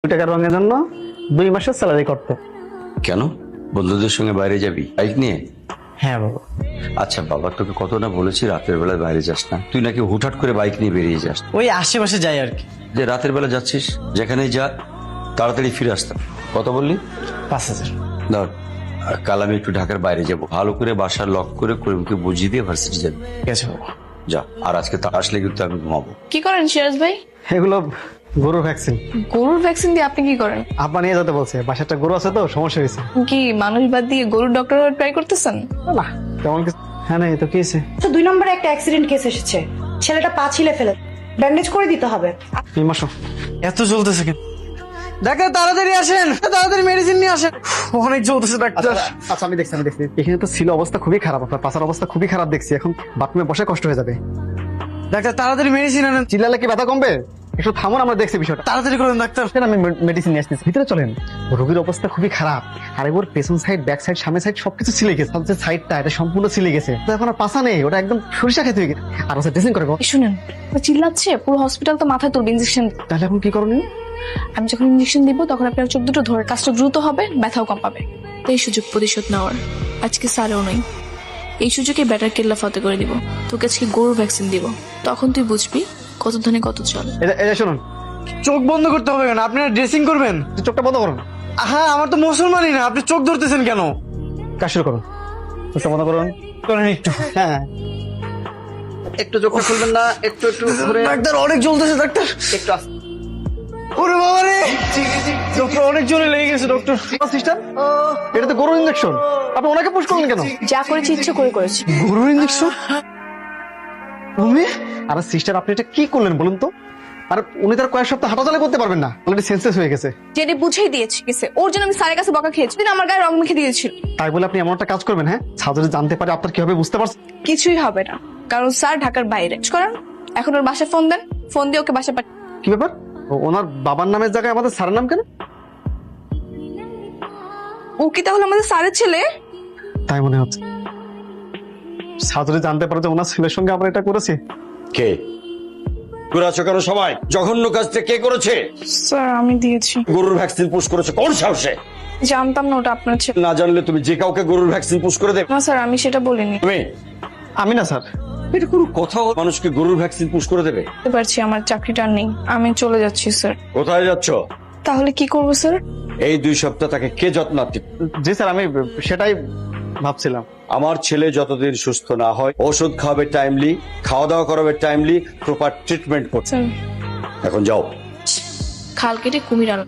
টাকার রঙের জন্য 2 মাসের স্যালারি করতে। কেন? বন্ধুদের সঙ্গে বাইরে যাবি বাইক নিয়ে? হ্যাঁ বাবা। আচ্ছা বাবা, তোকে কত না বলেছি রাতের বেলায় বাইরে যাস না। তুই নাকি হুটহাট করে বাইক নিয়ে বেরিয়ে যাস। ওই আশেপাশে যাই আর কি। যে রাতের বেলা যাচ্ছিস, যেখানেই যা তাড়াতাড়ি ফিরে আসতাম। কত বললি? 5,000। ধর, আর কাল আমি একটু ঢাকার বাইরে যাব, ভালো করে বাসা লক করে করিমকে বুঝিয়ে দিয়ে ভার্সিটি যাবি। ঠিক আছে বাবা। যা, আর আজকে তা আসলে কিন্তু আমি ঘুমাবো। কি করেন সিরাজ ভাই? এগুলো গরুর ভ্যাকসিন। গরুর ভ্যাকসিন দিয়ে আপনি কি করেন? আব্বা নিয়ে যেতে বলছে, বাসাটা গরু আছে তো সমস্যা হয়েছে। কি মানুষ বাদ দিয়ে গরুর ডক্টর ট্রাই করতেছেন? না তেমন কিছু। হ্যাঁ না, তো কি হয়েছে? তো 2 নম্বরে একটা অ্যাক্সিডেন্ট কেস এসেছে, ছেলেটা পা ছিলে ফেলে ব্যান্ডেজ করে দিতে হবে। এই মাসো এত চলতেছে কেন? ডাক্তার তাড়াতাড়ি আসেন, তাড়াতাড়ি মেডিসিন নিয়ে আসেন। অনেক চলতেছে ডাক্তার। আচ্ছা আমি দেখছি। এখানে তো ছিল অবস্থা খুবই খারাপ, আপনার পাশার অবস্থা খুবই খারাপ দেখছি। এখন বাথরুমে বসে কষ্ট হয়ে যাবে। ডাক্তার তাড়াতাড়ি মেডিসিন আনেন। চিল্লালে কি ব্যথা কমবে? একটু থামুন, আমরা দেখছি বিষয়টা। তাড়াতাড়ি করেন ডাক্তার। আমি মেডিসিন নিয়ে আসতেছি, ভিতরে চলেন। রোগীর অবস্থা খুবই খারাপ, আর ওর পেছন সাইড, ব্যাক সাইড, সামনের সাইড সবকিছু ছিলে গেছে। যে সাইডটা এটা সম্পূর্ণ ছিলে গেছে, তো এখন আর পাশা নেই, ওটা একদম সরিষা খেতে হয়ে গেছে। আর ওটা ড্রেসিং করে। এই শুনেন, ও চিল্লাচ্ছে, পুরো হসপিটাল তো মাথায় তুলবে ইনজেকশন। তাহলে এখন কি করণীয়? আমি যখন ইনজেকশন দিব তখন আপনার চোখ দুটো ধরে কাজটা দ্রুত হবে, ব্যথাও কম পাবে। এই সুযোগ প্রতিশোধ নেওয়ার আজকে স্যারও নেই। এই সুযোগে ব্যাটার কেল্লা ফতে করে দিব। তোকে আজকে গরুর ভ্যাকসিন দিব, তখন তুই বুঝবি কত ধনে কত চল। এটা শুনুন, চোখ বন্ধ করতে হবে কেন? আপনি ড্রেসিং করবেন? চোখটা বন্ধ করুন। হ্যাঁ, আমার তো মুসলমানই না, আপনি চোখ ধরতেছেন কেন? কাজ শুরু করুন। চোখটা বন্ধ করুন। করেন একটু। হ্যাঁ, একটু চোখটা খুলবেন না, একটু একটু ঘুরে। ডাক্তার অনেক জ্বলতেছে ডাক্তার। একটু আস্তে। ওরে বাবা রে, ডক্টর অনেক জোরে লেগে গেছে ডক্টর। সিস্টার, এটা তো গরুর ইঞ্জেকশন, আপনি ওনাকে পুশ করলেন কেন? যা করেছি ইচ্ছে করে করেছি। গরুর ইঞ্জেকশন? তুমি? আরে সিস্টার, আপনি এটা কি করলেন বলুন তো? আর উনি তার কয়েক সপ্তাহ হাঁটাচলা করতে পারবেন না, অলরেডি সেন্সলেস হয়ে গেছে। জেনে বুঝেই দিয়েছি গেছে, ওর জন্য আমি স্যারের কাছে বকা খেয়েছি, দিন আমার গায়ে রং মেখে দিয়েছিল। তাই বলে আপনি এমন একটা কাজ করবেন? হ্যাঁ, ছাত্র জানতে পারে আপনার কি হবে বুঝতে পারছেন? কিছুই হবে না, কারণ স্যার ঢাকার বাইরে করেন। এখন ওর বাসায় ফোন দেন, ফোন দিয়ে ওকে বাসায় পাঠিয়ে। কি ব্যাপার? ওনার বাবার নামের জায়গায় আমাদের স্যারের নাম কেন? ও কি তাহলে আমাদের স্যারের ছেলে? তাই মনে হচ্ছে। ছাত্র জানতে পারে যে ওনার ছেলের সঙ্গে আমরা এটা করেছি। কে করেছো? কেন সবাই? জঘন্য কাজটা কে করেছে? স্যার আমি দিয়েছি। গরুর ভ্যাকসিন পুশ করেছো কোন সাহসে? জানতাম না ওটা আপনার ছেলে। না জানলে তুমি যে কাউকে গরুর ভ্যাকসিন পুশ করে দেবে? না স্যার, আমি সেটা বলিনি। তুমি? আমি না স্যার। এটা কোনো কথা? মানুষকে গরুর ভ্যাকসিন পুশ করে দেবে? বুঝতে পারছি আমার চাকরিটা আর নেই, আমি চলে যাচ্ছি স্যার। কোথায় যাচ্ছ? তাহলে কি করবো স্যার? এই 2 সপ্তাহ তাকে কে যত্নার্থী? জি স্যার, আমি সেটাই ভাবছিলাম। আমার ছেলে যতদিন সুস্থ না হয় ওষুধ খাওয়াবে টাইমলি, খাওয়া দাওয়া করাবে টাইমলি, প্রপার ট্রিটমেন্ট করছে। স্যার এখন যাও। খাল কেটে কুমির আনো।